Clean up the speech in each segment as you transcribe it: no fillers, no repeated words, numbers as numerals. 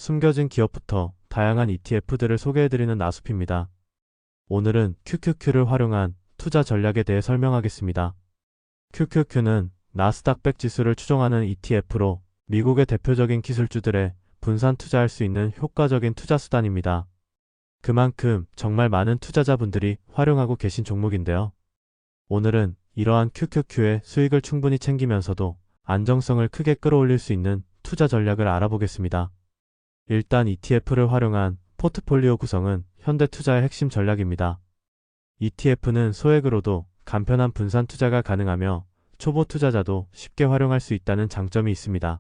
숨겨진 기업부터 다양한 ETF들을 소개해드리는 나숲입니다. 오늘은 QQQ를 활용한 투자 전략에 대해 설명하겠습니다. QQQ는 나스닥 100 지수를 추종하는 ETF로 미국의 대표적인 기술주들에 분산 투자할 수 있는 효과적인 투자 수단입니다. 그만큼 정말 많은 투자자분들이 활용하고 계신 종목인데요. 오늘은 이러한 QQQ의 수익을 충분히 챙기면서도 안정성을 크게 끌어올릴 수 있는 투자 전략을 알아보겠습니다. 일단 ETF를 활용한 포트폴리오 구성은 현대투자의 핵심 전략입니다. ETF는 소액으로도 간편한 분산 투자가 가능하며 초보 투자자도 쉽게 활용할 수 있다는 장점이 있습니다.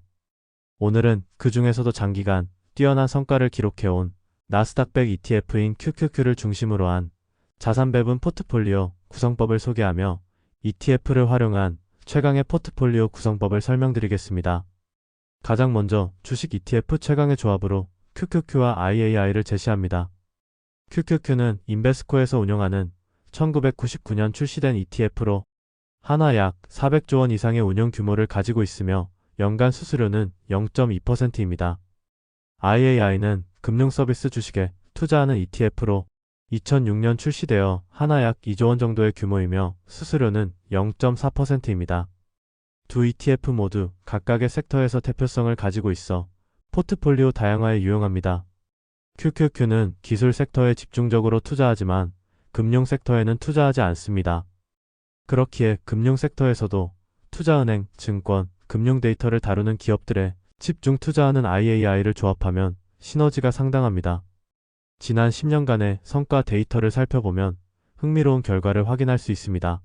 오늘은 그 중에서도 장기간 뛰어난 성과를 기록해온 나스닥 100 ETF인 QQQ를 중심으로 한 자산 배분 포트폴리오 구성법을 소개하며 ETF를 활용한 최강의 포트폴리오 구성법을 설명드리겠습니다. 가장 먼저 주식 ETF 최강의 조합으로 QQQ와 IAI를 제시합니다. QQQ는 인베스코에서 운영하는 1999년 출시된 ETF로 하나 약 400조 원 이상의 운용 규모를 가지고 있으며 연간 수수료는 0.2%입니다. IAI는 금융서비스 주식에 투자하는 ETF로 2006년 출시되어 하나 약 2조 원 정도의 규모이며 수수료는 0.4%입니다. 두 ETF 모두 각각의 섹터에서 대표성을 가지고 있어 포트폴리오 다양화에 유용합니다. QQQ는 기술 섹터에 집중적으로 투자하지만 금융 섹터에는 투자하지 않습니다. 그렇기에 금융 섹터에서도 투자은행, 증권, 금융 데이터를 다루는 기업들에 집중 투자하는 IAI를 조합하면 시너지가 상당합니다. 지난 10년간의 성과 데이터를 살펴보면 흥미로운 결과를 확인할 수 있습니다.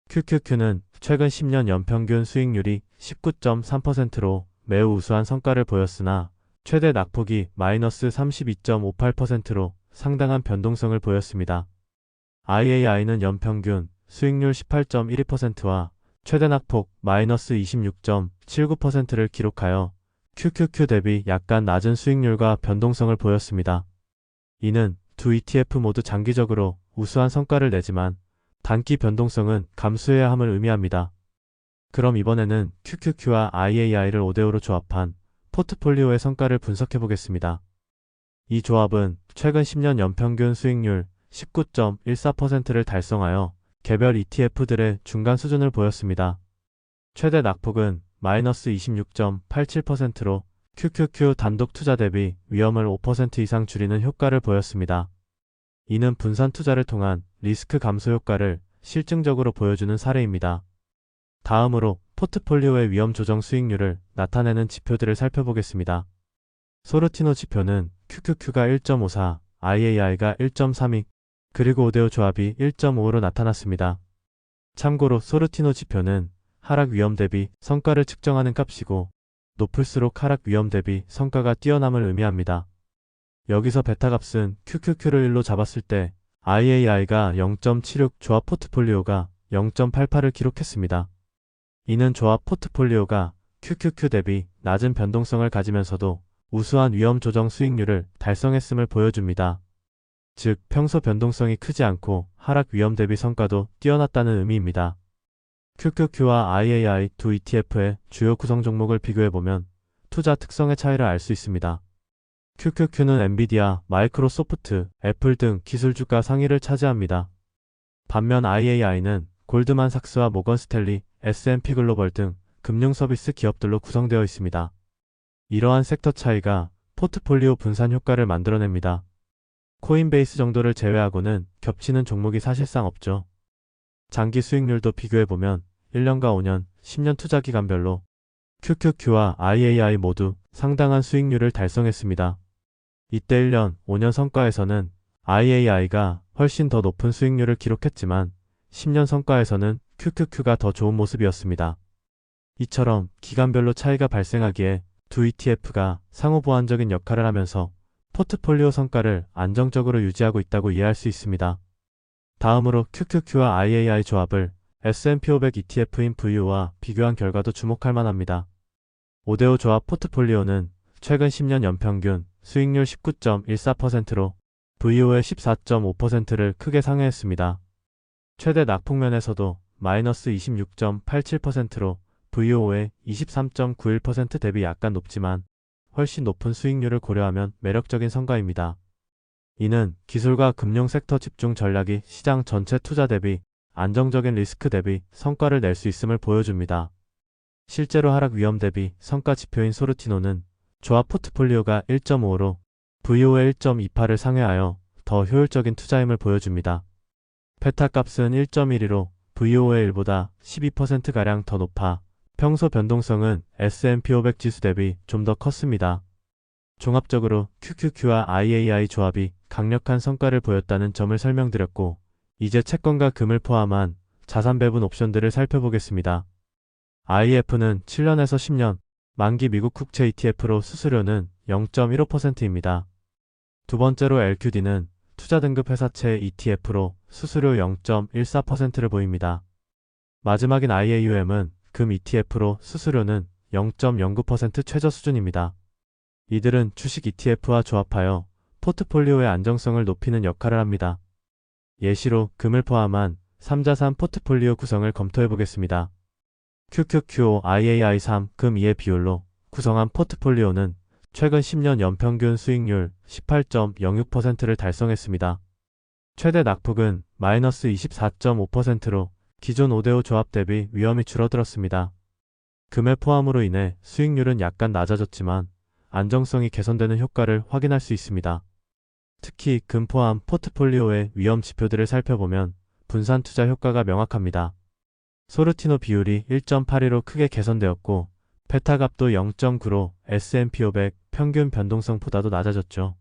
QQQ는 최근 10년 연평균 수익률이 19.3%로 매우 우수한 성과를 보였으나 최대 낙폭이 마이너스 32.58%로 상당한 변동성을 보였습니다. IAI는 연평균 수익률 18.12%와 최대 낙폭 마이너스 26.79%를 기록하여 QQQ 대비 약간 낮은 수익률과 변동성을 보였습니다. 이는 두 ETF 모두 장기적으로 우수한 성과를 내지만 단기 변동성은 감수해야 함을 의미합니다. 그럼 이번에는 QQQ와 IAI를 5대5로 조합한 포트폴리오의 성과를 분석해 보겠습니다. 이 조합은 최근 10년 연평균 수익률 19.14%를 달성하여 개별 ETF들의 중간 수준을 보였습니다. 최대 낙폭은 마이너스 26.87%로 QQQ 단독 투자 대비 위험을 5% 이상 줄이는 효과를 보였습니다. 이는 분산 투자를 통한 리스크 감소 효과를 실증적으로 보여주는 사례입니다. 다음으로 포트폴리오의 위험 조정 수익률을 나타내는 지표들을 살펴보겠습니다. 소르티노 지표는 QQQ가 1.54, IAI가 1.32, 그리고 5대5 조합이 1.5로 나타났습니다. 참고로 소르티노 지표는 하락 위험 대비 성과를 측정하는 값이고 높을수록 하락 위험 대비 성과가 뛰어남을 의미합니다. 여기서 베타 값은 QQQ를 1로 잡았을 때 IAI가 0.76, 조합 포트폴리오가 0.88을 기록했습니다. 이는 조합 포트폴리오가 QQQ 대비 낮은 변동성을 가지면서도 우수한 위험 조정 수익률을 달성했음을 보여줍니다. 즉, 평소 변동성이 크지 않고 하락 위험 대비 성과도 뛰어났다는 의미입니다. QQQ와 IAI 두 ETF의 주요 구성 종목을 비교해보면 투자 특성의 차이를 알 수 있습니다. QQQ는 엔비디아, 마이크로소프트, 애플 등 기술주가 상위를 차지합니다. 반면 IAI는 골드만삭스와 모건스탠리, S&P 글로벌 등 금융서비스 기업들로 구성되어 있습니다. 이러한 섹터 차이가 포트폴리오 분산 효과를 만들어냅니다. 코인베이스 정도를 제외하고는 겹치는 종목이 사실상 없죠. 장기 수익률도 비교해보면 1년과 5년, 10년 투자 기간별로 QQQ와 IAI 모두 상당한 수익률을 달성했습니다. 이때 1년, 5년 성과에서는 IAI가 훨씬 더 높은 수익률을 기록했지만 10년 성과에서는 QQQ가 더 좋은 모습이었습니다. 이처럼 기간별로 차이가 발생하기에 두 ETF가 상호 보완적인 역할을 하면서 포트폴리오 성과를 안정적으로 유지하고 있다고 이해할 수 있습니다. 다음으로 QQQ와 IAI 조합을 S&P 500 ETF인 VU와 비교한 결과도 주목할 만합니다. 5대5 조합 포트폴리오는 최근 10년 연평균 수익률 19.14%로 VU의 14.5%를 크게 상회했습니다. 최대 낙폭면에서도 마이너스 26.87%로 VU의 23.91% 대비 약간 높지만 훨씬 높은 수익률을 고려하면 매력적인 성과입니다. 이는 기술과 금융 섹터 집중 전략이 시장 전체 투자 대비 안정적인 리스크 대비 성과를 낼 수 있음을 보여줍니다. 실제로 하락 위험 대비 성과 지표인 소르티노는 조합 포트폴리오가 1.5로 VO의 1.28을 상회하여 더 효율적인 투자임을 보여줍니다. 베타 값은 1.12로 VO의 1보다 12%가량 더 높아 평소 변동성은 S&P 500 지수 대비 좀 더 컸습니다. 종합적으로 QQQ와 IAI 조합이 강력한 성과를 보였다는 점을 설명드렸고, 이제 채권과 금을 포함한 자산 배분 옵션들을 살펴보겠습니다. IEF는 7년에서 10년 만기 미국 국채 ETF로 수수료는 0.15%입니다. 두 번째로 LQD는 투자 등급 회사채 ETF로 수수료 0.14%를 보입니다. 마지막인 IAUM은 금 ETF로 수수료는 0.09% 최저 수준입니다. 이들은 주식 ETF와 조합하여 포트폴리오의 안정성을 높이는 역할을 합니다. 예시로 금을 포함한 3자산 포트폴리오 구성을 검토해 보겠습니다. QQQ IAI3 금 2의 비율로 구성한 포트폴리오는 최근 10년 연평균 수익률 18.06%를 달성했습니다. 최대 낙폭은 마이너스 24.5%로 기존 5대5 조합 대비 위험이 줄어들었습니다. 금의 포함으로 인해 수익률은 약간 낮아졌지만 안정성이 개선되는 효과를 확인할 수 있습니다. 특히 금 포함 포트폴리오의 위험 지표들을 살펴보면 분산 투자 효과가 명확합니다. 소르티노 비율이 1.82로 크게 개선되었고 베타 값도 0.9로 S&P 500 평균 변동성보다도 낮아졌죠.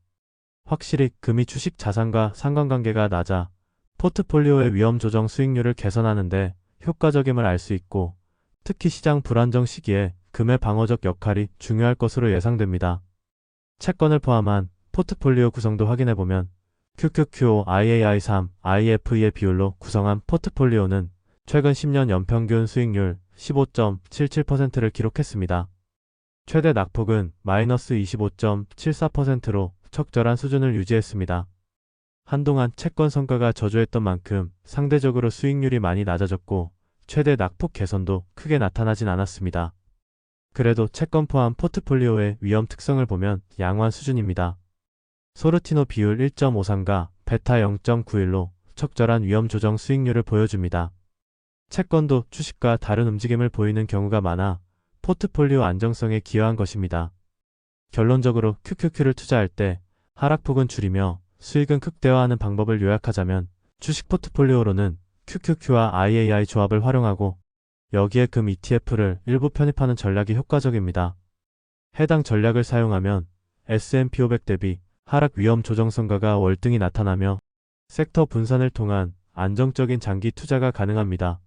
확실히 금이 주식 자산과 상관관계가 낮아 포트폴리오의 위험 조정 수익률을 개선하는데 효과적임을 알 수 있고, 특히 시장 불안정 시기에 금의 방어적 역할이 중요할 것으로 예상됩니다. 채권을 포함한 포트폴리오 구성도 확인해보면 QQQ IAI3 IFE의 비율로 구성한 포트폴리오는 최근 10년 연평균 수익률 15.77%를 기록했습니다. 최대 낙폭은 마이너스 25.74%로 적절한 수준을 유지했습니다. 한동안 채권 성과가 저조했던 만큼 상대적으로 수익률이 많이 낮아졌고 최대 낙폭 개선도 크게 나타나진 않았습니다. 그래도 채권 포함 포트폴리오의 위험 특성을 보면 양호한 수준입니다. 소르티노 비율 1.53과 베타 0.91로 적절한 위험 조정 수익률을 보여줍니다. 채권도 주식과 다른 움직임을 보이는 경우가 많아 포트폴리오 안정성에 기여한 것입니다. 결론적으로 QQQ를 투자할 때 하락폭은 줄이며 수익은 극대화하는 방법을 요약하자면 주식 포트폴리오로는 QQQ와 IAI 조합을 활용하고 여기에 금 ETF를 일부 편입하는 전략이 효과적입니다. 해당 전략을 사용하면 S&P 500 대비 하락 위험 조정 성과가 월등히 나타나며 섹터 분산을 통한 안정적인 장기 투자가 가능합니다.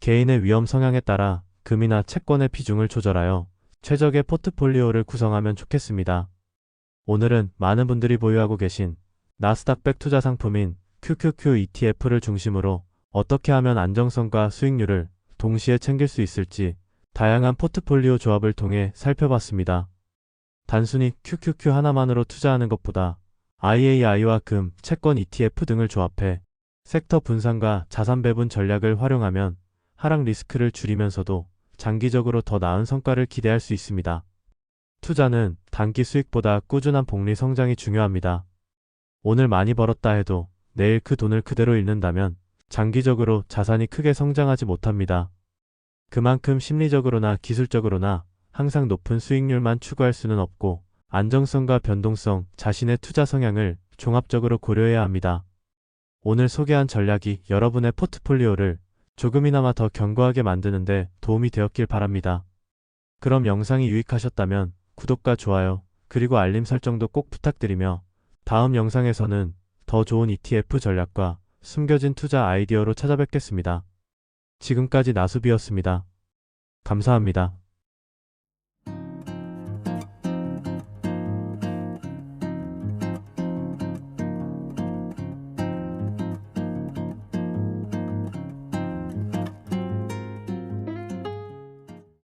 개인의 위험 성향에 따라 금이나 채권의 비중을 조절하여 최적의 포트폴리오를 구성하면 좋겠습니다. 오늘은 많은 분들이 보유하고 계신 나스닥100 투자 상품인 QQQ ETF를 중심으로 어떻게 하면 안정성과 수익률을 동시에 챙길 수 있을지 다양한 포트폴리오 조합을 통해 살펴봤습니다. 단순히 QQQ 하나만으로 투자하는 것보다 IAI와 금, 채권 ETF 등을 조합해 섹터 분산과 자산 배분 전략을 활용하면 하락 리스크를 줄이면서도 장기적으로 더 나은 성과를 기대할 수 있습니다. 투자는 단기 수익보다 꾸준한 복리 성장이 중요합니다. 오늘 많이 벌었다 해도 내일 그 돈을 그대로 잃는다면 장기적으로 자산이 크게 성장하지 못합니다. 그만큼 심리적으로나 기술적으로나 항상 높은 수익률만 추구할 수는 없고 안정성과 변동성, 자신의 투자 성향을 종합적으로 고려해야 합니다. 오늘 소개한 전략이 여러분의 포트폴리오를 조금이나마 더 견고하게 만드는데 도움이 되었길 바랍니다. 그럼 영상이 유익하셨다면 구독과 좋아요, 그리고 알림 설정도 꼭 부탁드리며 다음 영상에서는 더 좋은 ETF 전략과 숨겨진 투자 아이디어로 찾아뵙겠습니다. 지금까지 나수비였습니다. 감사합니다.